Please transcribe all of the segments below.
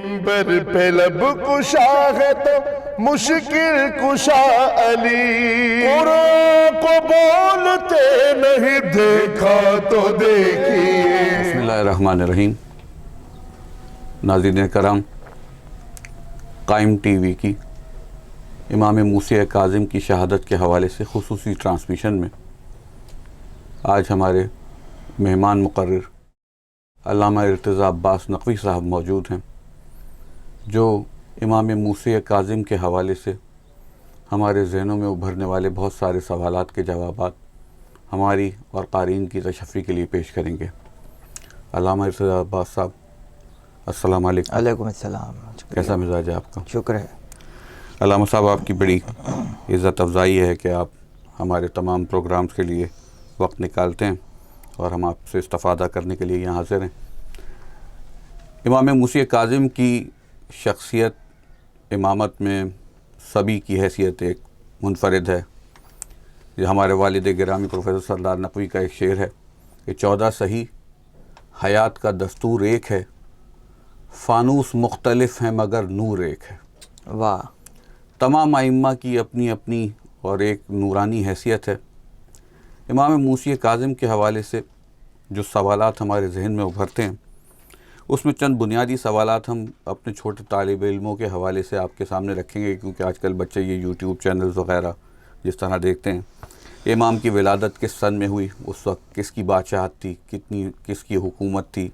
منبر پہ لب کشا ہے تو مشکل کشا علی، قرآن کو بولتے نہیں دیکھا تو دیکھیے۔ بسم اللہ الرحمن الرحیم۔ ناظرین کرام، قائم ٹی وی کی امام موسی کاظم کی شہادت کے حوالے سے خصوصی ٹرانسمیشن میں آج ہمارے مہمان مقرر علامہ ارتضیٰ عباس نقوی صاحب موجود ہیں، جو امام موسی کاظم کے حوالے سے ہمارے ذہنوں میں ابھرنے والے بہت سارے سوالات کے جوابات ہماری اور قارئین کی تشفی کے لیے پیش کریں گے۔ علامہ ارتضیٰ عباس صاحب، السلام علیکم۔ علیکم السلام۔ کیسا مزاج ہے آپ کا؟ شکر ہے۔ علامہ صاحب، آپ کی بڑی عزت افزائی ہے کہ آپ ہمارے تمام پروگرامز کے لیے وقت نکالتے ہیں اور ہم آپ سے استفادہ کرنے کے لیے یہاں حاضر ہیں۔ امام موسی کاظم کی شخصیت امامت میں سبی کی حیثیت ایک منفرد ہے۔ یہ ہمارے والد گرامی پروفیسر سردار نقوی کا ایک شعر ہے کہ 14 صحیح حیات کا دستور ایک ہے، فانوس مختلف ہیں مگر نور ایک ہے۔ واہ۔ تمام ائمہ کی اپنی اپنی اور ایک نورانی حیثیت ہے۔ امام موسی کاظم کے حوالے سے جو سوالات ہمارے ذہن میں ابھرتے ہیں، اس میں چند بنیادی سوالات ہم اپنے چھوٹے طالب علموں کے حوالے سے آپ کے سامنے رکھیں گے، کیونکہ آج کل بچے یہ یوٹیوب چینلز وغیرہ جس طرح دیکھتے ہیں۔ امام کی ولادت کس سن میں ہوئی، اس وقت کس کی بادشاہت تھی، کس کی حکومت تھی،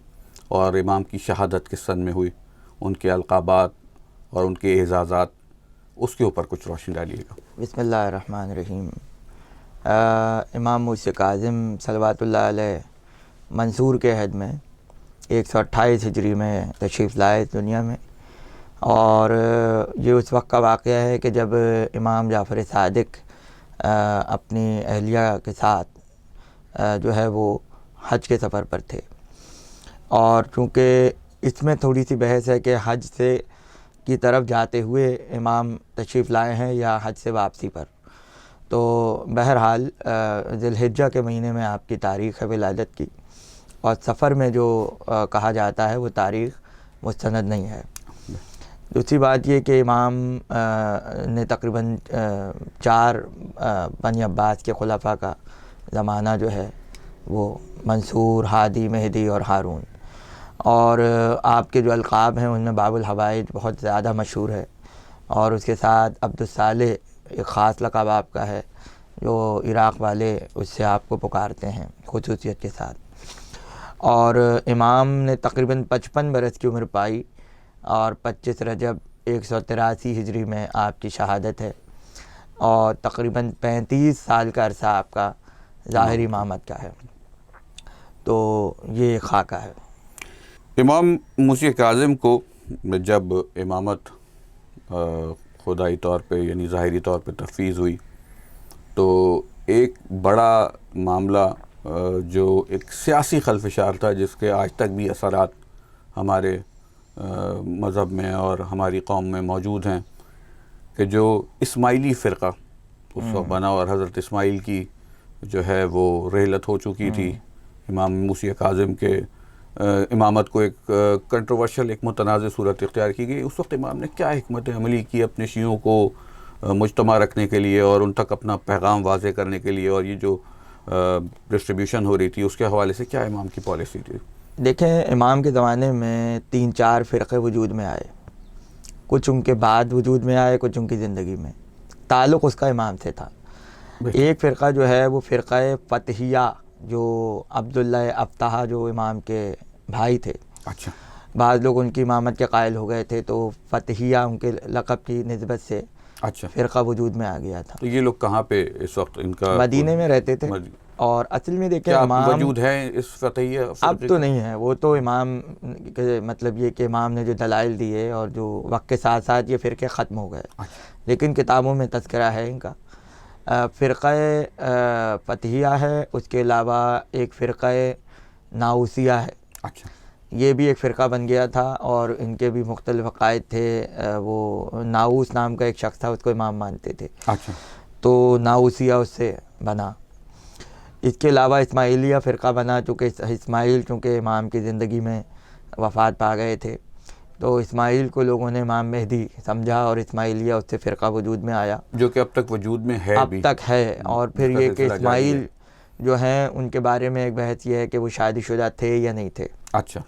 اور امام کی شہادت کس سن میں ہوئی، ان کے القابات اور ان کے اعزازات، اس کے اوپر کچھ روشنی ڈالیے گا۔ بسم اللہ الرحمن الرحیم۔ امام موسی کاظم صلوات اللہ علیہ منصور کے عہد میں 128 ہجری میں تشریف لائے اس دنیا میں، اور یہ اس وقت کا واقعہ ہے کہ جب امام جعفر صادق اپنی اہلیہ کے ساتھ جو ہے وہ حج کے سفر پر تھے، اور چونکہ اس میں تھوڑی سی بحث ہے کہ حج سے کی طرف جاتے ہوئے امام تشریف لائے ہیں یا حج سے واپسی پر، تو بہرحال ذی الحجہ کے مہینے میں آپ کی تاریخ ہے ولادت کی، اور سفر میں جو کہا جاتا ہے وہ تاریخ مستند نہیں ہے۔ دوسری بات یہ کہ امام نے تقریباً 4 بنی عباس کے خلفاء کا زمانہ جو ہے وہ منصور، ہادی، مہدی اور ہارون، اور آپ کے جو القاب ہیں ان میں باب الحوائج بہت زیادہ مشہور ہے، اور اس کے ساتھ عبدالصالح ایک خاص لقب آپ کا ہے جو عراق والے اس سے آپ کو پکارتے ہیں خصوصیت کے ساتھ۔ اور امام نے تقریباً 55 برس کی عمر پائی، اور 25 رجب 183 ہجری میں آپ کی شہادت ہے، اور تقریباً 35 سال کا عرصہ آپ کا ظاہری امامت کا ہے۔ تو یہ ایک خاکہ ہے۔ امام موسی کاظم کو جب امامت خدائی طور پہ یعنی ظاہری طور پہ تفویض ہوئی، تو ایک بڑا معاملہ جو ایک سیاسی خلفشار تھا، جس کے آج تک بھی اثرات ہمارے مذہب میں اور ہماری قوم میں موجود ہیں، کہ جو اسماعیلی فرقہ اس وقت بنا، اور حضرت اسماعیل کی جو ہے وہ رحلت ہو چکی تھی۔ امام موسی کاظم کے امامت کو ایک کنٹروورشل، ایک متنازع صورت اختیار کی گئی۔ اس وقت امام نے کیا حکمت عملی کی اپنے شیعوں کو مجتمع رکھنے کے لیے اور ان تک اپنا پیغام واضح کرنے کے لیے، اور یہ جو ڈسٹریبیوشن ہو رہی تھی اس کے حوالے سے کیا امام کی پالیسی تھی؟ دیکھیں، امام کے زمانے میں 3-4 فرقے وجود میں آئے، کچھ ان کے بعد وجود میں آئے، کچھ ان کی زندگی میں۔ تعلق اس کا امام سے تھا۔ ایک فرقہ جو ہے وہ فرقہ فتحیہ، جو عبداللہ افطہ جو امام کے بھائی تھے، اچھا، بعض لوگ ان کی امامت کے قائل ہو گئے تھے، تو فتحیہ ان کے لقب کی نسبت سے اچھا، فرقہ وجود میں آ گیا تھا۔ تو یہ لوگ کہاں پہ اس وقت ان کا؟ مدینے میں رہتے تھے، اور اصل میں دیکھیں کیا امام وجود ہے اس فتحیہ؟ اب تو نہیں ہے، وہ تو امام کے مطلب یہ کہ امام نے جو دلائل دیے اور جو وقت کے ساتھ ساتھ یہ فرقے ختم ہو گئے، لیکن کتابوں میں تذکرہ ہے ان کا۔ فرقہ فتحیہ ہے، اس کے علاوہ ایک فرقہ ناؤسیہ ہے۔ اچھا، یہ بھی ایک فرقہ بن گیا تھا، اور ان کے بھی مختلف عقائد تھے۔ وہ ناؤس نام کا ایک شخص تھا، اس کو امام مانتے تھے، اچھا، تو ناؤسیہ اس سے بنا۔ اس کے علاوہ اسماعیلیہ فرقہ بنا، چونکہ اسماعیل چونکہ امام کی زندگی میں وفات پا گئے تھے۔ تو اسماعیل کو لوگوں نے امام مہدی سمجھا اور اسماعیلیہ اس سے فرقہ وجود میں آیا، جو کہ اب تک وجود میں ہے، اب تک ہے۔ اور پھر یہ کہ اسماعیل ہے۔ جو ہیں ان کے بارے میں ایک بحث یہ ہے کہ وہ شادی شدہ تھے یا نہیں تھے، اچھا،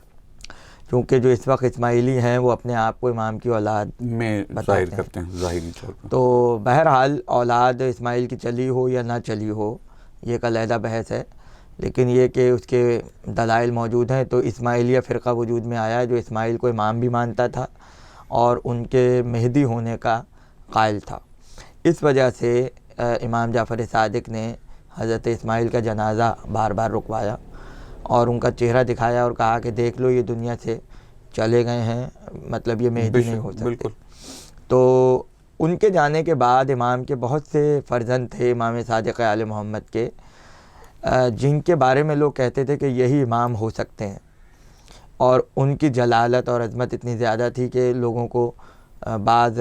کیونکہ جو اس وقت اسماعیلی ہیں وہ اپنے آپ کو امام کی اولاد میں ظاہر کرتے ہیں ظاہری طور پر۔ تو بہرحال اولاد اسماعیل کی چلی ہو یا نہ چلی ہو یہ ایک علیحدہ بحث ہے، لیکن یہ کہ اس کے دلائل موجود ہیں۔ تو اسماعیلیہ فرقہ وجود میں آیا جو اسماعیل کو امام بھی مانتا تھا اور ان کے مہدی ہونے کا قائل تھا۔ اس وجہ سے امام جعفر صادق نے حضرت اسماعیل کا جنازہ بار بار رکوایا اور ان کا چہرہ دکھایا اور کہا کہ دیکھ لو یہ دنیا سے چلے گئے ہیں، مطلب یہ مہدی نہیں ہو سکتے۔ بالکل۔ تو ان کے جانے کے بعد امام کے بہت سے فرزند تھے امام صادق آل محمد کے، جن کے بارے میں لوگ کہتے تھے کہ یہی امام ہو سکتے ہیں، اور ان کی جلالت اور عظمت اتنی زیادہ تھی کہ لوگوں کو بعض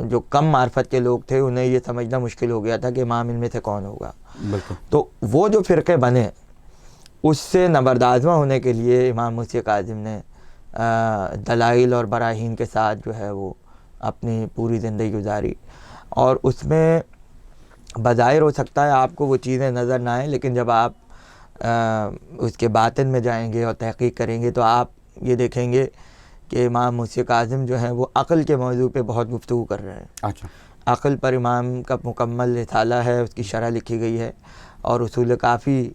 جو کم معرفت کے لوگ تھے انہیں یہ سمجھنا مشکل ہو گیا تھا کہ امام ان میں سے کون ہوگا۔ بالکل۔ تو وہ جو فرقے بنے اس سے نبردآزمہ ہونے کے لیے امام موسیٰ کاظم نے دلائل اور براہین کے ساتھ جو ہے وہ اپنی پوری زندگی گزاری، اور اس میں بظاہر ہو سکتا ہے آپ کو وہ چیزیں نظر نہ آئیں، لیکن جب آپ اس کے باطن میں جائیں گے اور تحقیق کریں گے تو آپ یہ دیکھیں گے کہ امام موسیٰ کاظم جو ہیں وہ عقل کے موضوع پہ بہت گفتگو کر رہے ہیں۔ اچھا۔ عقل پر امام کا مکمل رسالہ ہے، اس کی شرح لکھی گئی ہے، اور اصول کافی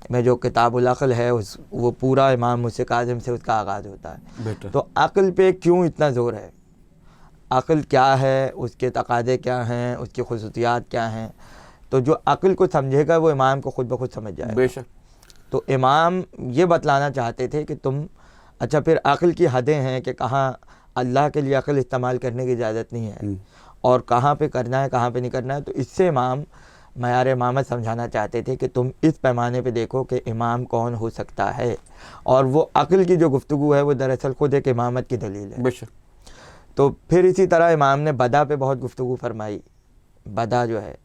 میں جو کتاب العقل ہے وہ پورا امام موسیٰ کاظم سے اس کا آغاز ہوتا ہے۔ بہتر۔ تو عقل پہ کیوں اتنا زور ہے، عقل کیا ہے، اس کے تقاضے کیا ہیں، اس کی خصوصیات کیا ہیں، تو جو عقل کو سمجھے گا وہ امام کو خود بخود سمجھ جائے گا۔ بے شک۔ تو امام یہ بتلانا چاہتے تھے کہ تم اچھا پھر عقل کی حدیں ہیں کہ کہاں اللہ کے لیے عقل استعمال کرنے کی اجازت نہیں ہے اور کہاں پہ کرنا ہے کہاں پہ نہیں کرنا ہے۔ تو اس سے امام معیار امامت سمجھانا چاہتے تھے کہ تم اس پیمانے پہ دیکھو کہ امام کون ہو سکتا ہے، اور وہ عقل کی جو گفتگو ہے وہ دراصل خود ایک امامت کی دلیل ہے۔ بے شک۔ تو پھر اسی طرح امام نے بدا پہ بہت گفتگو فرمائی۔ بدا جو ہے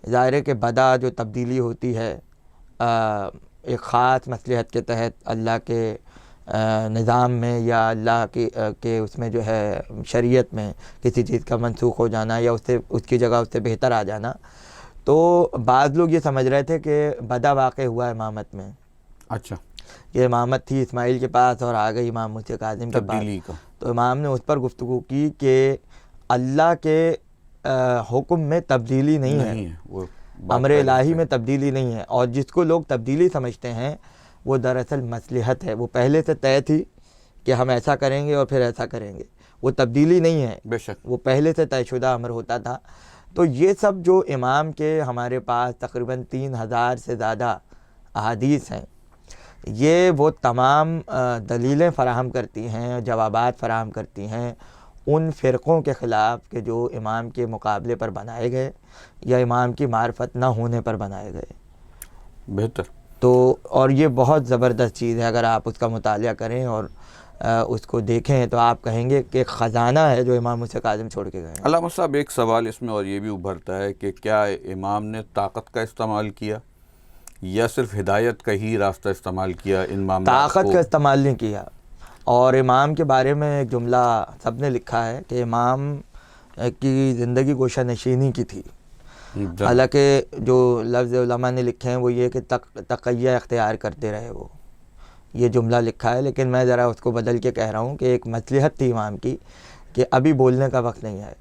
ظاہر ہے کہ بدا جو تبدیلی ہوتی ہے ایک خاص مصلحت کے تحت اللہ کے نظام میں یا اللہ کے اس میں جو ہے شریعت میں کسی چیز کا منسوخ ہو جانا یا اس کی جگہ اس سے بہتر آ جانا، تو بعض لوگ یہ سمجھ رہے تھے کہ بدا واقع ہوا امامت میں۔ اچھا۔ یہ امامت تھی اسماعیل کے پاس اور آ گئی امام موسیٰ کاظم کے پاس، تبدیلی کا۔ تو امام نے اس پر گفتگو کی کہ اللہ کے حکم میں تبدیلی نہیں ہے، وہ امر الہی میں تبدیلی نہیں ہے، اور جس کو لوگ تبدیلی سمجھتے ہیں وہ دراصل مصلحت ہے، وہ پہلے سے طے تھی کہ ہم ایسا کریں گے اور پھر ایسا کریں گے، وہ تبدیلی نہیں ہے، بے شک، وہ پہلے سے طے شدہ امر ہوتا تھا۔ تو یہ سب جو امام کے ہمارے پاس تقریباً 3000 سے زیادہ احادیث ہیں، یہ وہ تمام دلیلیں فراہم کرتی ہیں، جوابات فراہم کرتی ہیں ان فرقوں کے خلاف کہ جو امام کے مقابلے پر بنائے گئے یا امام کی معرفت نہ ہونے پر بنائے گئے۔ بہتر۔ تو اور یہ بہت زبردست چیز ہے، اگر آپ اس کا مطالعہ کریں اور اس کو دیکھیں تو آپ کہیں گے کہ خزانہ ہے جو امام موسیٰ کاظم چھوڑ کے گئے ہیں۔ علامہ صاحب ایک سوال اس میں اور یہ بھی ابھرتا ہے کہ کیا امام نے طاقت کا استعمال کیا یا صرف ہدایت کا ہی راستہ استعمال کیا ان معاملات کو؟ طاقت کا استعمال نہیں کیا، اور امام کے بارے میں ایک جملہ سب نے لکھا ہے کہ امام کی زندگی گوشہ نشینی کی تھی، حالانکہ جو لفظ علماء نے لکھے ہیں وہ یہ کہ تقیہ اختیار کرتے رہے، وہ یہ جملہ لکھا ہے، لیکن میں ذرا اس کو بدل کے کہہ رہا ہوں کہ ایک مصلحت تھی امام کی کہ ابھی بولنے کا وقت نہیں ہے،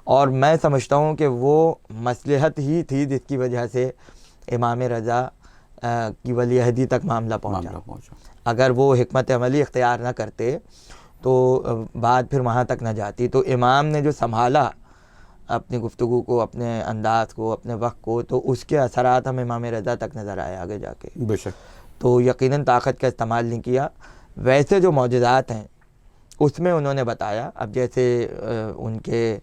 اور میں سمجھتا ہوں کہ وہ مصلحت ہی تھی جس کی وجہ سے امام رضا کی ولی عہدی تک معاملہ پہنچا۔ اگر وہ حکمت عملی اختیار نہ کرتے تو بات پھر وہاں تک نہ جاتی۔ تو امام نے جو سنبھالا اپنی گفتگو کو، اپنے انداز کو، اپنے وقت کو، تو اس کے اثرات ہم امام رضا تک نظر آئے آگے جا کے۔ بے شک۔ تو یقیناً طاقت کا استعمال نہیں کیا۔ ویسے جو معجزات ہیں اس میں انہوں نے بتایا، اب جیسے ان کے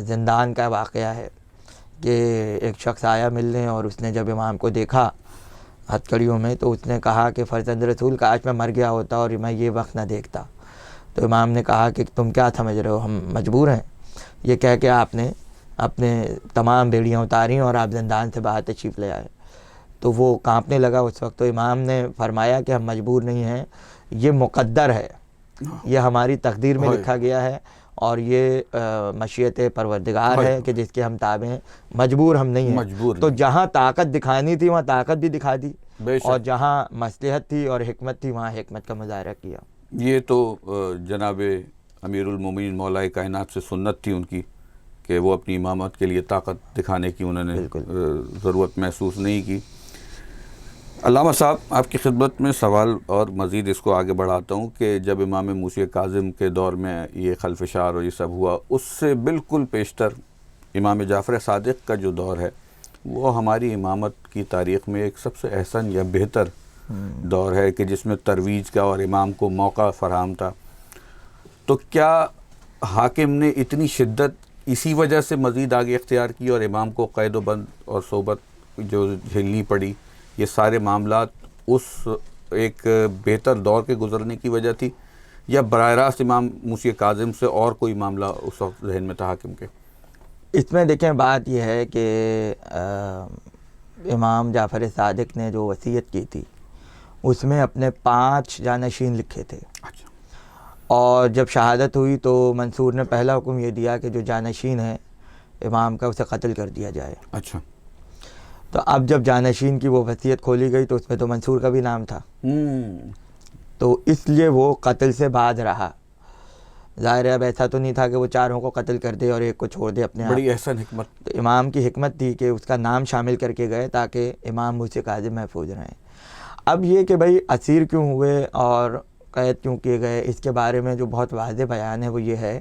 زندان کا واقعہ ہے کہ ایک شخص آیا ملنے اور اس نے جب امام کو دیکھا ہتھکڑیوں میں تو اس نے کہا کہ فرزند رسول کاش میں مر گیا ہوتا اور میں یہ وقت نہ دیکھتا۔ تو امام نے کہا کہ تم کیا سمجھ رہے ہو، ہم مجبور ہیں، یہ کہہ کے آپ نے اپنے تمام بیڑیاں اتاریں اور آپ زندان سے باہر تشریف لے آئے۔ تو وہ کانپنے لگا اس وقت، تو امام نے فرمایا کہ ہم مجبور نہیں ہیں، یہ مقدر ہے یہ ہماری تقدیر میں لکھا گیا ہے اور یہ مشیت پروردگار ہے کہ جس کے ہم تابع ہیں، مجبور ہم نہیں ہیں. تو جہاں طاقت دکھانی تھی وہاں طاقت بھی دکھا دی، اور جہاں مصلحت تھی اور حکمت تھی وہاں حکمت کا مظاہرہ کیا. یہ تو جناب امیر المومنین مولا کائنات سے سنت تھی ان کی کہ وہ اپنی امامت کے لیے طاقت دکھانے کی انہوں نے ضرورت محسوس نہیں کی. علامہ صاحب آپ کی خدمت میں سوال اور مزید اس کو آگے بڑھاتا ہوں کہ جب امام موسی کاظم کے دور میں یہ خلفشار اور یہ سب ہوا، اس سے بالکل پیشتر امام جعفر صادق کا جو دور ہے وہ ہماری امامت کی تاریخ میں ایک سب سے احسن یا بہتر دور ہے کہ جس میں ترویج کا اور امام کو موقع فراہم تھا. تو کیا حاکم نے اتنی شدت اسی وجہ سے مزید آگے اختیار کی اور امام کو قید و بند اور صحبت جو جھیلنی پڑی، یہ سارے معاملات اس ایک بہتر دور کے گزرنے کی وجہ تھی، یا براہ راست امام موسی کاظم سے اور کوئی معاملہ اس وقت ذہن میں تھا حاکم کے؟ اس میں دیکھیں بات یہ ہے کہ امام جعفر صادق نے جو وصیت کی تھی اس میں اپنے 5 جانشین لکھے تھے. اور جب شہادت ہوئی تو منصور نے پہلا حکم یہ دیا کہ جو جانشین ہے امام کا اسے قتل کر دیا جائے. اچھا. تو اب جب جانشین کی وہ وصیت کھولی گئی تو اس میں تو منصور کا بھی نام تھا، تو اس لیے وہ قتل سے باز رہا. ظاہر ہے اب ایسا تو نہیں تھا کہ وہ 4 کو قتل کر دے اور 1 کو چھوڑ دے اپنے آپ. بڑی احسن حکمت. تو امام کی حکمت تھی کہ اس کا نام شامل کر کے گئے تاکہ امام موسی کاظم محفوظ رہیں. اب یہ کہ بھائی اسیر کیوں ہوئے اور قید کیوں کیے گئے، اس کے بارے میں جو بہت واضح بیان ہے وہ یہ ہے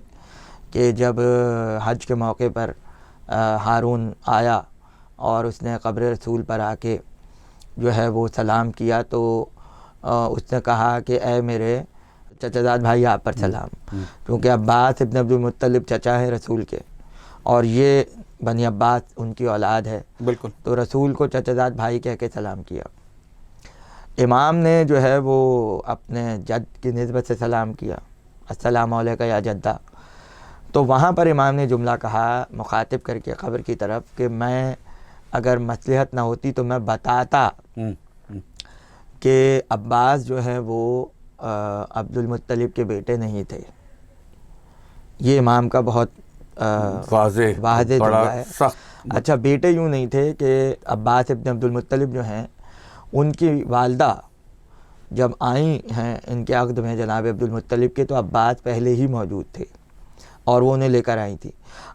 کہ جب حج کے موقع پر ہارون آیا اور اس نے قبر رسول پر آ کے جو ہے وہ سلام کیا، تو اس نے کہا کہ اے میرے چچا زاد بھائی آپ پر سلام، کیونکہ عباس ابن عبد المطلب چچا ہے رسول کے اور یہ بنی عباس ان کی اولاد ہے. بالکل. تو رسول کو چچا زاد بھائی کہہ کے سلام کیا. امام نے جو ہے وہ اپنے جد کی نسبت سے سلام کیا، السلام علیکہ یا جدہ. تو وہاں پر امام نے جملہ کہا مخاطب کر کے قبر کی طرف کہ میں اگر مصلحت نہ ہوتی تو میں بتاتا کہ عباس جو ہے وہ عبد المطلب کے بیٹے نہیں تھے. یہ امام کا بہت واضح جملہ ہے. اچھا، بیٹے یوں نہیں تھے کہ عباس ابن عبد المطلب جو ہیں ان کی والدہ جب آئی ہیں ان کے عقد میں جناب عبد المطلب کے، تو عباس پہلے ہی موجود تھے اور وہ انہیں لے کر آئی تھی.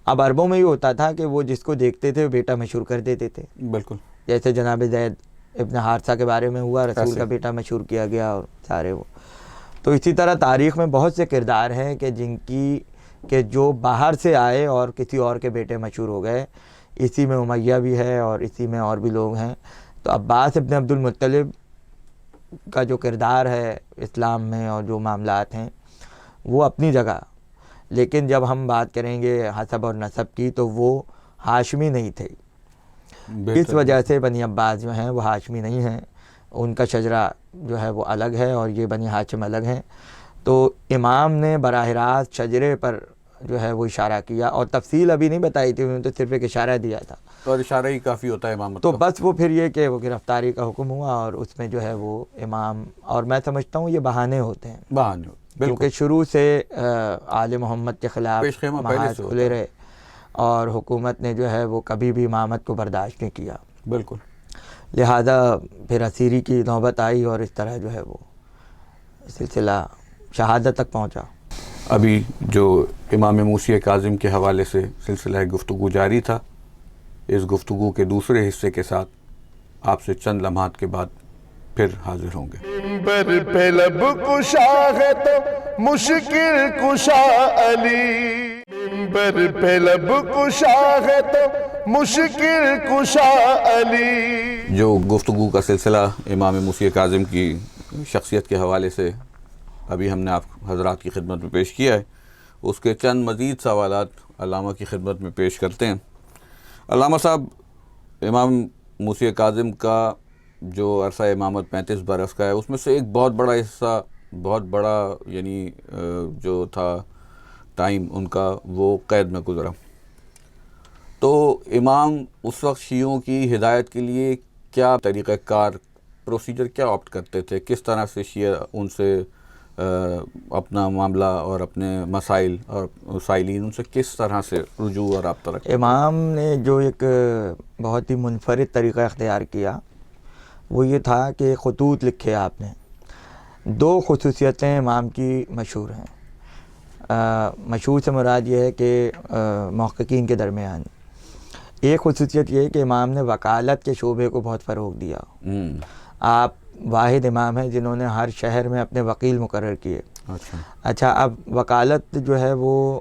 اب عربوں میں یہ ہوتا تھا کہ وہ جس کو دیکھتے تھے وہ بیٹا مشہور کر دیتے تھے. بالکل. جیسے جناب زید ابن حارثہ کے بارے میں ہوا، رسول کا بیٹا مشہور کیا گیا اور سارے وہ. تو اسی طرح تاریخ میں بہت سے کردار ہیں کہ جن کی کہ جو باہر سے آئے اور کسی اور کے بیٹے مشہور ہو گئے. اسی میں امیہ بھی ہے اور اسی میں اور بھی لوگ ہیں. تو عباس ابن عبد المطلب کا جو کردار ہے اسلام میں اور جو معاملات ہیں وہ اپنی جگہ، لیکن جب ہم بات کریں گے حسب اور نسب کی تو وہ ہاشمی نہیں تھے. اس وجہ سے بنی عباس جو ہیں وہ ہاشمی نہیں ہیں، ان کا شجرہ جو ہے وہ الگ ہے اور یہ بنی ہاشم الگ ہیں. تو امام نے براہ راست شجرے پر جو ہے وہ اشارہ کیا اور تفصیل ابھی نہیں بتائی تھی، انہوں نے تو صرف ایک اشارہ دیا تھا اور اشارہ ہی کافی ہوتا ہے امامت. تو بس وہ پھر یہ کہ وہ گرفتاری کا حکم ہوا اور اس میں جو ہے وہ امام، اور میں سمجھتا ہوں یہ بہانے ہوتے ہیں، کیونکہ شروع سے آل محمد کے خلاف محاذ کھلے رہے اور حکومت نے جو ہے وہ کبھی بھی امامت کو برداشت نہیں کیا. بالکل. لہذا پھر اسیری کی نوبت آئی اور اس طرح جو ہے وہ سلسلہ شہادت تک پہنچا. ابھی جو امام موسی کاظم کے حوالے سے سلسلہ گفتگو جاری تھا، اس گفتگو کے دوسرے حصے کے ساتھ آپ سے چند لمحات کے بعد پھر حاضر ہوں گے. منبر پہ لب کشا ہے تو مشکل کشا علی، منبر پہ لب کشا ہے تو مشکل کشا علی. جو گفتگو کا سلسلہ امام موسی کاظم کی شخصیت کے حوالے سے ابھی ہم نے آپ حضرات کی خدمت میں پیش کیا ہے، اس کے چند مزید سوالات علامہ کی خدمت میں پیش کرتے ہیں. علامہ صاحب، امام موسی کاظم کا جو عرصہ امامت 35 برس کا ہے، اس میں سے ایک بہت بڑا حصہ، بہت بڑا یعنی جو تھا ٹائم ان کا، وہ قید میں گزرا. تو امام اس وقت شیعوں کی ہدایت کے لیے کیا طریقہ کار، پروسیجر کیا آپٹ کرتے تھے؟ کس طرح سے شیعہ ان سے اپنا معاملہ اور اپنے مسائل اور سائلین ان سے کس طرح سے رجوع اور رابطہ رکھتے؟ امام نے جو ایک بہت ہی منفرد طریقہ اختیار کیا وہ یہ تھا کہ خطوط لکھے آپ نے. دو خصوصیتیں امام کی مشہور ہیں. مشہور سے مراد یہ ہے کہ محققین کے درمیان ایک خصوصیت یہ ہے کہ امام نے وکالت کے شعبے کو بہت فروغ دیا. آپ واحد امام ہیں جنہوں نے ہر شہر میں اپنے وکیل مقرر کیے. اچھا اب وکالت جو ہے وہ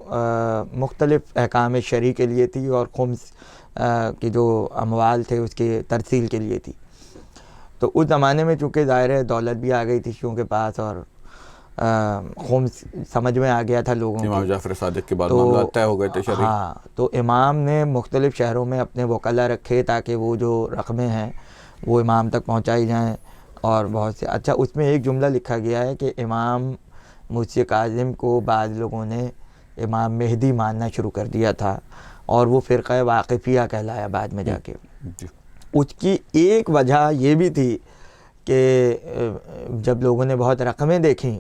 مختلف احکام شرعی کے لیے تھی اور خمس کے جو اموال تھے اس کے ترسیل کے لیے تھی. تو اس زمانے میں چونکہ ظاہر ہے دولت بھی آ گئی تھی شیعوں کے پاس اور خمس سمجھ میں آ گیا تھا لوگوں کو. امام جعفر صادق کے بعد معاملات طے ہو گئے تھے شرعی. ہاں تو امام نے مختلف شہروں میں اپنے وکلا رکھے تاکہ وہ جو رقمیں ہیں وہ امام تک پہنچائی جائیں. اور بہت سے اچھا اس میں ایک جملہ لکھا گیا ہے کہ امام موسی کاظم کو بعض لوگوں نے امام مہدی ماننا شروع کر دیا تھا اور وہ فرقہ واقفیہ کہلایا بعد میں جا کے. اس کی ایک وجہ یہ بھی تھی کہ جب لوگوں نے بہت رقمیں دیکھیں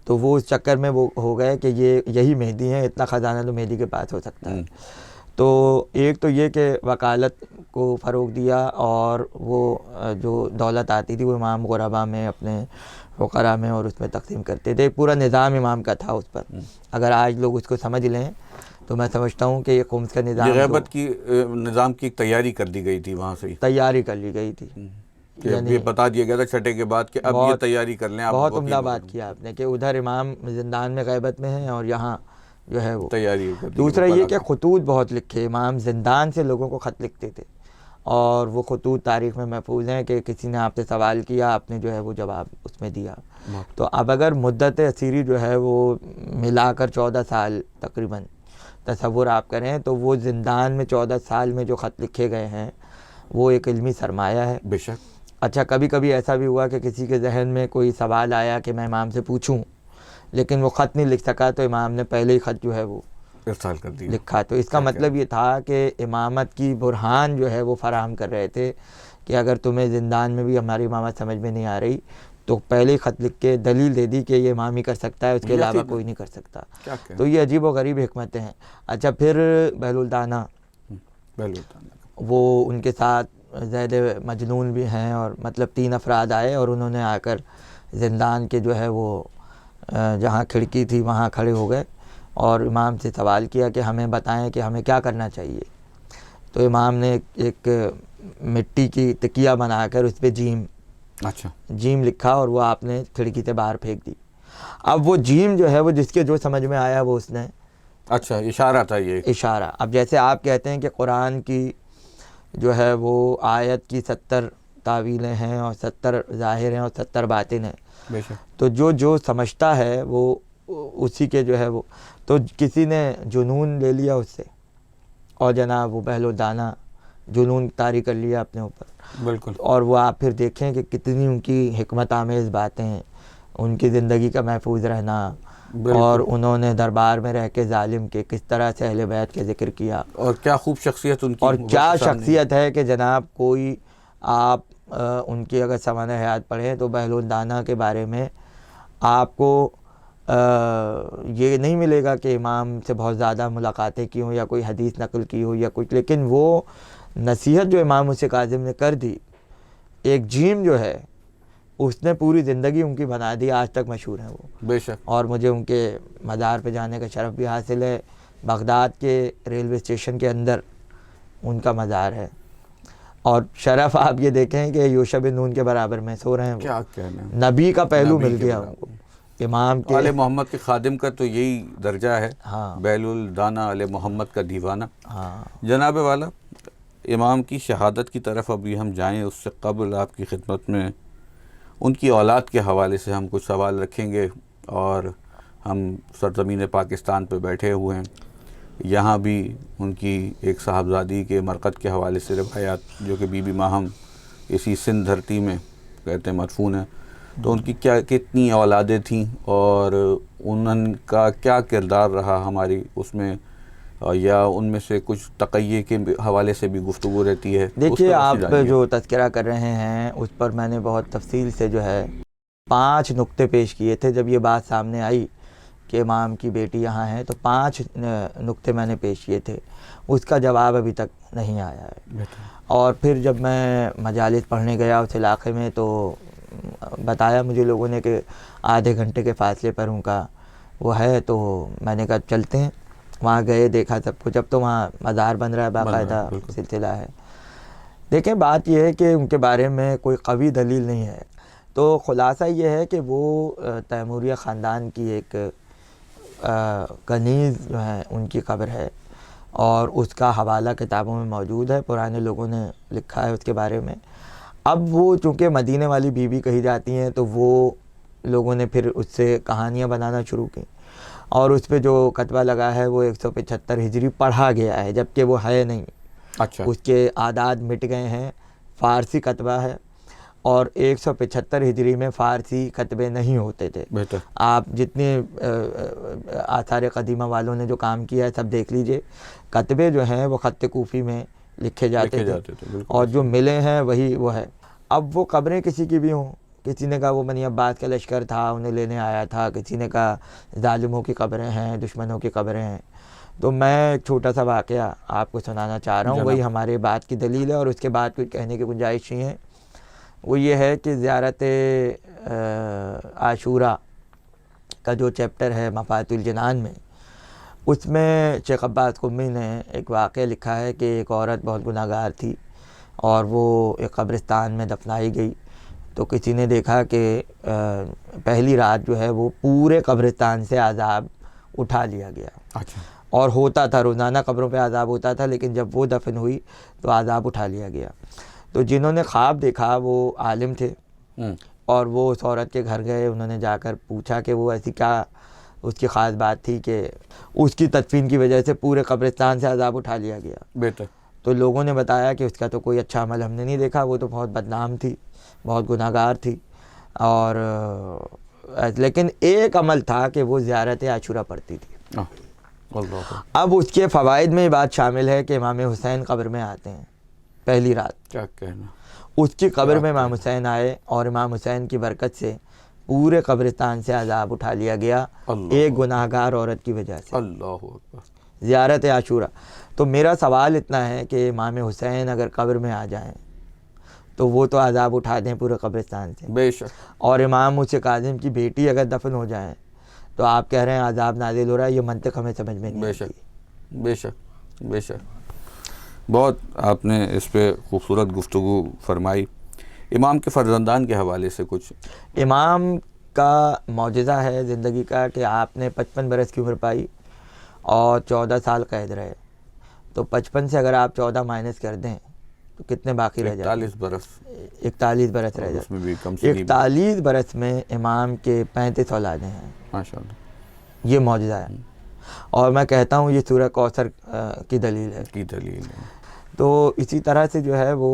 تو وہ اس چکر میں وہ ہو گئے کہ یہی مہدی ہیں, اتنا خزانہ تو مہدی کے پاس ہو سکتا ہے. تو ایک تو یہ کہ وکالت کو فروغ دیا اور وہ جو دولت آتی تھی وہ امام غربا میں اپنے فقراء میں اور اس میں تقسیم کرتے تھے. پورا نظام امام کا تھا اس پر. اگر آج لوگ اس کو سمجھ لیں تو میں سمجھتا ہوں کہ یہ خمس کا نظام غیبت کی نظام کی تیاری کر دی گئی تھی, وہاں سے تیاری کر لی گئی تھی. یہ بتا دیا گیا تھا چھٹے کے بعد کہ اب یہ تیاری کر لیں. بہت عمدہ بات کیا آپ نے کہ ادھر امام زندان میں غیبت میں ہیں اور یہاں جو ہے وہ تیاری. دوسرا یہ کہ خطوط بہت لکھے. امام زندان سے لوگوں کو خط لکھتے تھے اور وہ خطوط تاریخ میں محفوظ ہیں کہ کسی نے آپ سے سوال کیا, آپ نے جو ہے وہ جواب اس میں دیا. تو اب اگر مدت اسیری جو ہے وہ ملا کر 14 سال تقریباً تصور آپ کریں تو وہ زندان میں 14 سال میں جو خط لکھے گئے ہیں وہ ایک علمی سرمایہ ہے. بے شک. اچھا کبھی کبھی ایسا بھی ہوا کہ کسی کے ذہن میں کوئی سوال آیا کہ میں امام سے پوچھوں لیکن وہ خط نہیں لکھ سکا تو امام نے پہلے ہی خط جو ہے وہ ارسال کر دیا لکھا. تو اس کا مطلب یہ تھا کہ امامت کی برہان جو ہے وہ فراہم کر رہے تھے کہ اگر تمہیں زندان میں بھی ہماری امامت سمجھ میں نہیں آ رہی تو پہلے ہی خط لکھ کے دلیل دے دی کہ یہ امام ہی کر سکتا ہے, اس کے علاوہ کوئی نہیں کر سکتا. تو یہ عجیب و غریب حکمتیں ہیں. اچھا پھر بہلول دانا وہ ان کے ساتھ زید مجنون بھی ہیں اور مطلب 3 افراد آئے اور انہوں نے آ کر زندان کے جو ہے وہ جہاں کھڑکی تھی وہاں کھڑے ہو گئے اور امام سے سوال کیا کہ ہمیں بتائیں کہ ہمیں کیا کرنا چاہیے. تو امام نے ایک مٹی کی تکیہ بنا کر اس پہ جیم لکھا اور وہ آپ نے کھڑکی سے باہر پھینک دی. اب وہ جیم جو ہے وہ جس کے جو سمجھ میں آیا وہ اس نے اشارہ تھا, یہ اشارہ. اب جیسے آپ کہتے ہیں کہ قرآن کی جو ہے وہ آیت کی 70 تعویلیں ہیں اور 70 ظاہر ہیں اور 70 باطن ہیں. تو جو سمجھتا ہے وہ اسی کے جو ہے وہ تو کسی نے جنون لے لیا اس سے اور جناب وہ بہلول دانا جنون طاری کر لیا اپنے اوپر. بالکل. اور وہ آپ پھر دیکھیں کہ کتنی ان کی حکمت آمیز باتیں ہیں, ان کی زندگی کا محفوظ رہنا اور انہوں نے دربار میں رہ کے ظالم کے کس طرح سے اہل بیت کے ذکر کیا اور کیا خوب شخصیت ان کی, اور کیا شخصیت ہے کہ جناب کوئی آپ ان کی اگر سوانح حیات پڑھیں تو بہلول دانا کے بارے میں آپ کو یہ نہیں ملے گا کہ امام سے بہت زیادہ ملاقاتیں کی ہوں یا کوئی حدیث نقل کی ہو یا کچھ, لیکن وہ نصیحت جو امام موسی کاظم نے کر دی, ایک جیم جو ہے اس نے پوری زندگی ان کی بنا دی. آج تک مشہور ہیں وہ. بے شک. اور مجھے ان کے مزار پہ جانے کا شرف بھی حاصل ہے. بغداد کے ریلوے اسٹیشن کے اندر ان کا مزار ہے اور شرف آپ یہ دیکھیں کہ یوشع بن نون کے برابر میں سو رہے ہیں. کیا کہنا, نبی کا پہلو مل گیا ان کو. امام کے آل محمد کے خادم کا تو یہی درجہ ہے. ہاں. بہلول دانا آل محمد کا دیوانہ. ہاں جناب والا, امام کی شہادت کی طرف ابھی ہم جائیں اس سے قبل آپ کی خدمت میں ان کی اولاد کے حوالے سے ہم کچھ سوال رکھیں گے. اور ہم سرزمین پاکستان پہ بیٹھے ہوئے ہیں, یہاں بھی ان کی ایک صاحبزادی کے مرقد کے حوالے سے روایات جو کہ بی بی ماہم اسی سندھ دھرتی میں کہتے ہیں مدفون ہیں, تو ان کی کتنی اولادیں تھیں اور ان کا کیا کردار رہا ہماری اس میں, یا ان میں سے کچھ تقیے کے حوالے سے بھی گفتگو رہتی ہے. دیکھیے آپ جو تذکرہ کر رہے ہیں اس پر میں نے بہت تفصیل سے جو ہے 5 نقطے پیش کیے تھے جب یہ بات سامنے آئی کہ امام کی بیٹی یہاں ہے، تو 5 نقطے میں نے پیش کیے تھے، اس کا جواب ابھی تک نہیں آیا ہے۔ اور پھر جب میں مجالس پڑھنے گیا اس علاقے میں تو بتایا مجھے لوگوں نے کہ آدھے گھنٹے کے فاصلے پر ان کا وہ ہے، تو میں نے کہا چلتے ہیں۔ وہاں گئے، دیکھا سب کچھ، اب تو وہاں مزار بن رہا ہے، باقاعدہ سلسلہ ہے۔ دیکھیں بات یہ ہے کہ ان کے بارے میں کوئی قوی دلیل نہیں ہے، تو خلاصہ یہ ہے کہ وہ تیموریہ خاندان کی ایک کنیز جو ہے ان کی قبر ہے، اور اس کا حوالہ کتابوں میں موجود ہے، پرانے لوگوں نے لکھا ہے اس کے بارے میں۔ اب وہ چونکہ مدینے والی بی بی کہی جاتی ہیں تو وہ لوگوں نے پھر اس سے کہانیاں بنانا شروع کی، اور اس پہ جو کتبہ لگا ہے وہ 175 ہجری پڑھا گیا ہے، جبکہ وہ ہے نہیں۔ اچھا، اس کے اعداد مٹ گئے ہیں، فارسی کتبہ ہے، اور 175 ہجری میں فارسی کتبے نہیں ہوتے تھے۔ بہتر۔ آپ جتنے آثار قدیمہ والوں نے جو کام کیا ہے سب دیکھ لیجئے، کتبے جو ہیں وہ خط کوفی میں لکھے جاتے تھے، اور جو ملے ہیں وہی وہ ہے۔ اب وہ قبریں کسی کی بھی ہوں، کسی نے کہا وہ بنی عباس کا لشکر تھا انہیں لینے آیا تھا، کسی نے کہا ظالموں کی قبریں ہیں، دشمنوں کی قبریں ہیں۔ تو میں ایک چھوٹا سا واقعہ آپ کو سنانا چاہ رہا ہوں، وہی ہمارے بات کی دلیل ہے، اور اس کے بعد کچھ کہنے کی گنجائش نہیں ہے۔ وہ یہ ہے کہ زیارت عاشوراء کا جو چیپٹر ہے مفاتیح الجنان میں، اس میں شیخ عباس قمی نے ایک واقعہ لکھا ہے کہ ایک عورت بہت گناہ گار تھی، اور وہ ایک قبرستان میں دفنائی گئی، تو کسی نے دیکھا کہ پہلی رات جو ہے وہ پورے قبرستان سے عذاب اٹھا لیا گیا۔ اچھا۔ اور ہوتا تھا روزانہ قبروں پہ عذاب ہوتا تھا، لیکن جب وہ دفن ہوئی تو عذاب اٹھا لیا گیا۔ تو جنہوں نے خواب دیکھا وہ عالم تھے، اور وہ اس عورت کے گھر گئے، انہوں نے جا کر پوچھا کہ وہ ایسی کیا اس کی خاص بات تھی کہ اس کی تدفین کی وجہ سے پورے قبرستان سے عذاب اٹھا لیا گیا۔ بہتر۔ تو لوگوں نے بتایا کہ اس کا تو کوئی اچھا عمل ہم نے نہیں دیکھا، وہ تو بہت بدنام تھی، بہت گناہ گار تھی، اور لیکن ایک عمل تھا کہ وہ زیارت عاشوراء پڑھتی تھی۔ اب اس کے فوائد میں یہ بات شامل ہے کہ امام حسین قبر میں آتے ہیں پہلی رات، کیا کہنا، اس کی قبر میں امام حسین آئے، اور امام حسین کی برکت سے پورے قبرستان سے عذاب اٹھا لیا گیا، ایک گناہ گار عورت کی وجہ سے۔ اللہ اکبر۔ زیارت عاشوراء۔ تو میرا سوال اتنا ہے کہ امام حسین اگر قبر میں آ جائیں تو وہ تو عذاب اٹھا دیں پورے قبرستان سے، بے شک۔ اور امام موسیٰ کاظم کی بیٹی اگر دفن ہو جائیں تو آپ کہہ رہے ہیں عذاب نازل ہو رہا ہے، یہ منطق ہمیں سمجھ میں نہیں بے آتی۔ شک، بے شک، بے شک۔ بہت آپ نے اس پہ خوبصورت گفتگو فرمائی۔ امام کے فرزندان کے حوالے سے کچھ؟ امام کا معجزہ ہے زندگی کا کہ آپ نے 55 برس کی عمر پائی اور 14 سال قید رہے، تو 55 سے اگر آپ 14 مائنس کر دیں تو کتنے باقی رہ جاتے ہیں؟ 41 برس۔ 41 برس رہ اس میں جاتے بھی کم سے کم 41 برس میں امام کے 35 اولادیں ہیں، ماشاءاللہ یہ معجزہ ہے۔ اور میں کہتا ہوں یہ سورہ کوثر کی دلیل ہے۔ کی دلیل ہے۔ تو اسی طرح سے جو ہے وہ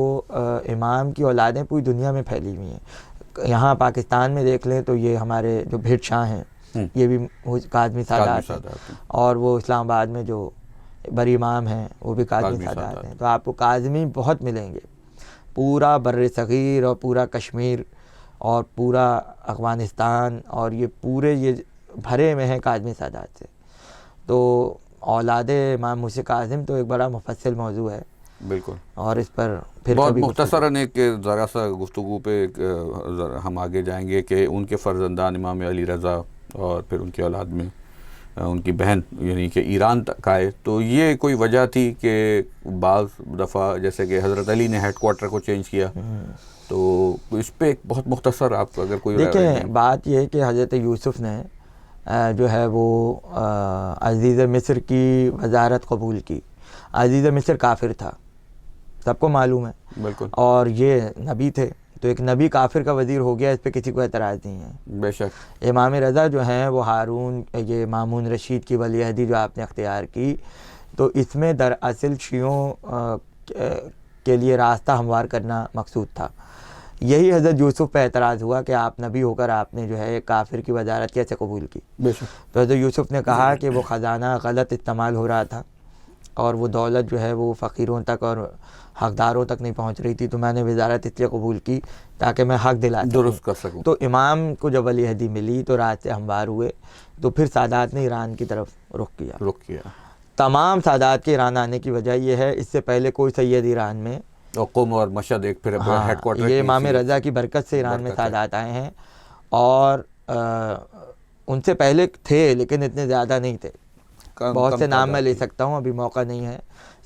امام کی اولادیں پوری دنیا میں پھیلی ہوئی ہیں۔ یہاں پاکستان میں دیکھ لیں تو یہ ہمارے جو بھٹ شاہ ہیں یہ بھی کاظمی سادات ہیں، اور وہ اسلام آباد میں جو بری امام ہیں وہ بھی کاظمی سادات ہیں۔ تو آپ کو کاظمی بہت ملیں گے، پورا بر صغیر اور پورا کشمیر اور پورا افغانستان اور یہ پورے یہ بھرے میں ہیں کاظمی سادات سے۔ تو اولاد امام موسیٰ کاظم تو ایک بڑا مفصل موضوع ہے، بالکل، اور اس پر پھر بہت کبھی مختصراً ایک ذرا سا گفتگو پہ ہم آگے جائیں گے کہ ان کے فرزندان امام علی رضا اور پھر ان کی اولاد میں ان کی بہن یعنی کہ ایران تک آئے، تو یہ کوئی وجہ تھی کہ بعض دفعہ جیسے کہ حضرت علی نے ہیڈ کوارٹر کو چینج کیا، تو اس پہ ایک بہت مختصر آپ اگر کوئی دیکھیں بات یہ ہے کہ حضرت یوسف نے جو ہے وہ عزیز مصر کی وزارت قبول کی۔ عزیز مصر کافر تھا، سب کو معلوم ہے، بالکل، اور یہ نبی تھے، تو ایک نبی کافر کا وزیر ہو گیا، اس پہ کسی کو اعتراض نہیں ہے۔ بے شک۔ امام رضا جو ہیں وہ ہارون یہ مامون رشید کی ولی عہدی جو آپ نے اختیار کی، تو اس میں دراصل شیعوں کے لیے راستہ ہموار کرنا مقصود تھا۔ یہی حضرت یوسف پہ اعتراض ہوا کہ آپ نبی ہو کر آپ نے جو ہے کافر کی وزارت کیسے قبول کی؟ بے شک۔ تو حضرت یوسف نے کہا کہ وہ خزانہ غلط استعمال ہو رہا تھا، اور وہ دولت جو ہے وہ فقیروں تک اور حقداروں تک نہیں پہنچ رہی تھی، تو میں نے وزارت اس لیے قبول کی تاکہ میں حق دلا سکوں، درست کر سکوں. تو امام کو جب ولی عہدی ملی تو راستے ہموار ہوئے، تو پھر سادات نے ایران کی طرف رخ کیا. تمام سادات کے ایران آنے کی وجہ یہ ہے، اس سے پہلے کوئی سید ایران میں، اور قم اور مشہد ایک پھر ہیڈ کوارٹر، یہ امام رضا کی برکت سے ایران میں سادات آئے ہیں، اور ان سے پہلے تھے لیکن اتنے زیادہ نہیں تھے. بہت سے نام میں لے سکتا ہوں، ابھی موقع نہیں ہے.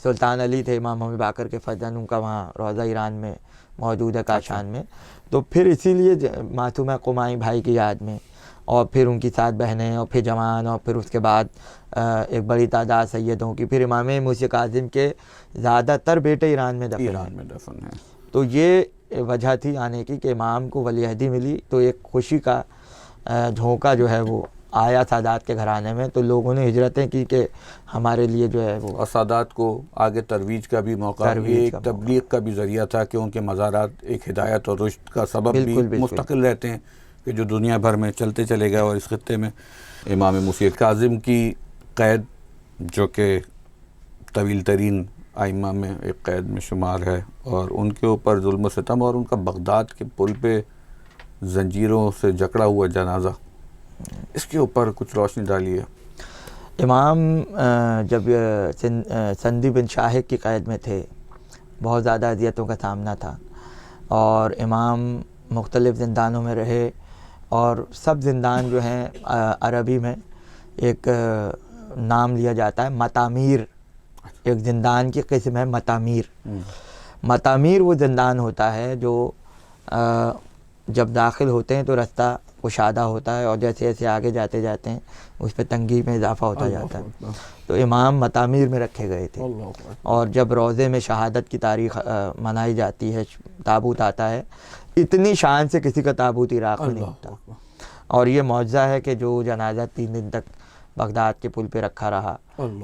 سلطان علی تھے امام محمد باقر کے فرزند، ان کا وہاں روضہ ایران میں موجود ہے کاشان میں. تو پھر اسی لیے معصومہ قمائی بھائی کی یاد میں، اور پھر ان کی 7 بہنیں، اور پھر جوان، اور پھر اس کے بعد ایک بڑی تعداد سیدوں کی، پھر امام موسی کاظم کے زیادہ تر بیٹے ایران میں دفن ہیں. تو یہ وجہ تھی آنے کی کہ امام کو ولی عہدی ملی، تو ایک خوشی کا جھونکا جو ہے وہ آیا سادات کے گھرانے میں. تو لوگوں نے ہجرتیں کی کہ ہمارے لیے جو ہے وہ، اور سادات کو آگے ترویج کا بھی موقع، ایک تبلیغ کا بھی ذریعہ تھا کہ ان کے مزارات ایک ہدایت اور رشد کا سبب بھی مستقل رہتے ہیں کہ جو دنیا بھر میں چلتے چلے گئے. اور اس خطے میں امام موسی کاظم کی قید، جو کہ طویل ترین ائمہ میں ایک قید میں شمار ہے، اور ان کے اوپر ظلم و ستم، اور ان کا بغداد کے پل پہ زنجیروں سے جکڑا ہوا جنازہ، اس کے اوپر کچھ روشنی ڈالی ہے. امام جب سندی بن شاہق کی قید میں تھے، بہت زیادہ اذیتوں کا سامنا تھا، اور امام مختلف زندانوں میں رہے، اور سب زندان جو ہیں عربی میں ایک نام لیا جاتا ہے مطامیر. ایک زندان کی قسم ہے مطامیر. مطامیر وہ زندان ہوتا ہے جو جب داخل ہوتے ہیں تو رستہ کشادہ ہوتا ہے، اور جیسے جیسے آگے جاتے جاتے ہیں اس پہ تنگی میں اضافہ ہوتا جاتا ہے. تو امام مطامیر میں رکھے گئے تھے، اور جب روضے میں شہادت کی تاریخ منائی جاتی ہے، تابوت آتا ہے، اتنی شان سے کسی کا تابوت عراق میں نہیں ہوتا. اور یہ معجزہ ہے کہ جو جنازہ 3 دن تک بغداد کے پل پہ رکھا رہا،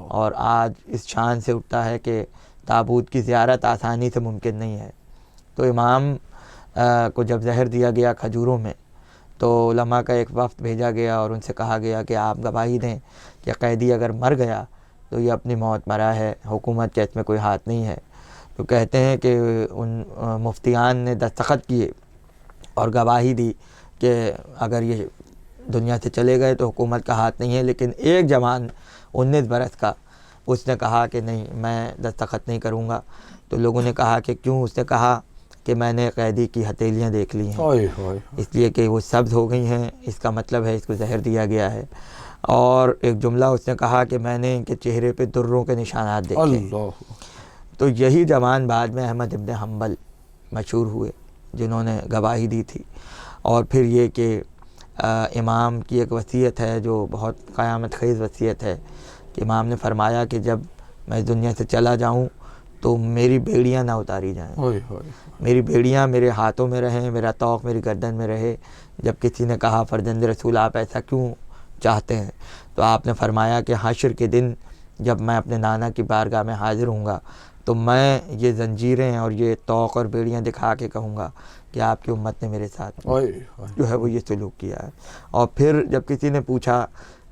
اور آج اس شان سے اٹھتا ہے کہ تابوت کی زیارت آسانی سے ممکن نہیں ہے. تو امام کو جب زہر دیا گیا کھجوروں میں، تو علماء کا ایک وفد بھیجا گیا، اور ان سے کہا گیا کہ آپ گواہی دیں کہ قیدی اگر مر گیا تو یہ اپنی موت مرا ہے، حکومت کے اس میں کوئی ہاتھ نہیں ہے. تو کہتے ہیں کہ ان مفتیان نے دستخط کیے اور گواہی دی کہ اگر یہ دنیا سے چلے گئے تو حکومت کا ہاتھ نہیں ہے. لیکن ایک جوان 19 برس کا، اس نے کہا کہ نہیں، میں دستخط نہیں کروں گا. تو لوگوں نے کہا کہ کیوں؟ اس نے کہا کہ میں نے قیدی کی ہتھیلیاں دیکھ لی ہیں، اس لیے کہ وہ سبز ہو گئی ہیں، اس کا مطلب ہے اس کو زہر دیا گیا ہے. اور ایک جملہ اس نے کہا کہ میں نے ان کے چہرے پہ دروں کے نشانات دیکھے. تو یہی جوان بعد میں احمد ابن حنبل مشہور ہوئے، جنہوں نے گواہی دی تھی. اور پھر یہ کہ امام کی ایک وصیت ہے جو بہت قیامت خیز وصیت ہے، کہ امام نے فرمایا کہ جب میں دنیا سے چلا جاؤں تو میری بیڑیاں نہ اتاری جائیں، میری بیڑیاں میرے ہاتھوں میں رہیں، میرا طوق میری گردن میں رہے. جب کسی نے کہا فرزند رسول آپ ایسا کیوں چاہتے ہیں؟ تو آپ نے فرمایا کہ حشر کے دن جب میں اپنے نانا کی بارگاہ میں حاضر ہوں گا تو میں یہ زنجیریں اور یہ طوق اور بیڑیاں دکھا کے کہوں گا کہ آپ کی امت نے میرے ساتھ جو ہے وہ یہ سلوک کیا ہے. اور پھر جب کسی نے پوچھا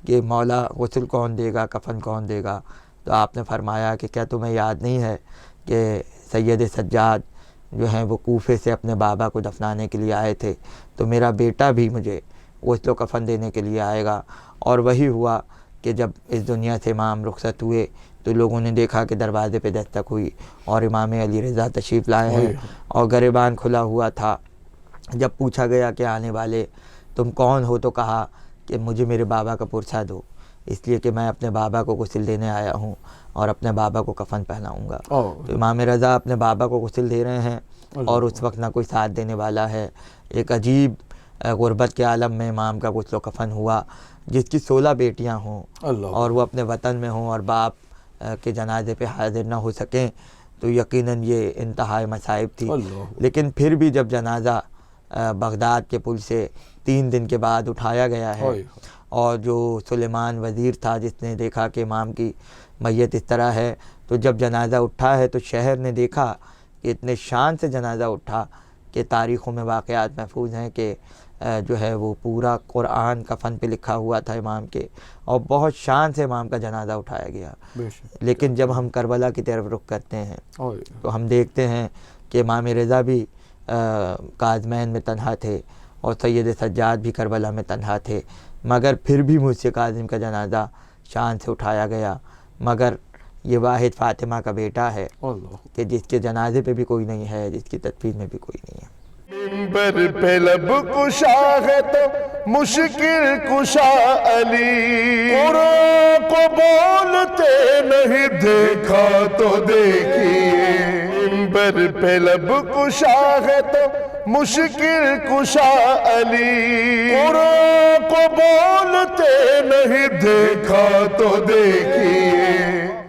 کہ مولا غسل کون دے گا، کفن کون دے گا، تو آپ نے فرمایا کہ کیا تمہیں یاد نہیں ہے کہ سید سجاد جو ہیں وہ کوفے سے اپنے بابا کو دفنانے کے لیے آئے تھے، تو میرا بیٹا بھی مجھے غسل و کفن دینے کے لیے آئے گا. اور وہی ہوا کہ جب اس دنیا سے امام رخصت ہوئے تو لوگوں نے دیکھا کہ دروازے پہ دستک ہوئی اور امام علی رضا تشریف لائے ہیں، اور گریبان کھلا ہوا تھا. جب پوچھا گیا کہ آنے والے تم کون ہو، تو کہا کہ مجھے میرے بابا کا پرسہ دو، اس لیے کہ میں اپنے بابا کو غسل دینے آیا ہوں اور اپنے بابا کو کفن پہناؤں گا. تو امام رضا اپنے بابا کو غسل دے رہے ہیں، اور اس وقت نہ کوئی ساتھ دینے والا ہے. ایک عجیب غربت کے عالم میں امام کا غسل و کفن ہوا، جس کی 16 بیٹیاں ہوں اور وہ اپنے وطن میں ہوں اور باپ کے جنازے پہ حاضر نہ ہو سکیں، تو یقیناً یہ انتہائی مصائب تھی. لیکن پھر بھی جب جنازہ بغداد کے پل سے 3 دن کے بعد اٹھایا گیا ہے، اور جو سلیمان وزیر تھا جس نے دیکھا کہ امام کی میت اس طرح ہے، تو جب جنازہ اٹھا ہے تو شہر نے دیکھا کہ اتنے شان سے جنازہ اٹھا کہ تاریخوں میں واقعات محفوظ ہیں کہ جو ہے وہ پورا قرآن کفن پہ لکھا ہوا تھا امام کے، اور بہت شان سے امام کا جنازہ اٹھایا گیا. لیکن جب ہم کربلا کی طرف رخ کرتے ہیں تو ہم دیکھتے ہیں کہ امام رضا بھی کاظمین میں تنہا تھے اور سید سجاد بھی کربلا میں تنہا تھے، مگر پھر بھی موسیٰ کاظم کا جنازہ شان سے اٹھایا گیا. مگر یہ واحد فاطمہ کا بیٹا ہے کہ جس کے جنازے پہ بھی کوئی نہیں ہے، جس کی تدفین میں بھی کوئی نہیں ہے. منبر پہ لب کشا ہے تو مشکل کشا علی، قرآن کو بولتے نہیں دیکھا تو دیکھیے. منبر پہ لب کشا ہے تو مشکل کشا علی، قرآن کو بولتے نہیں دیکھا تو دیکھیے.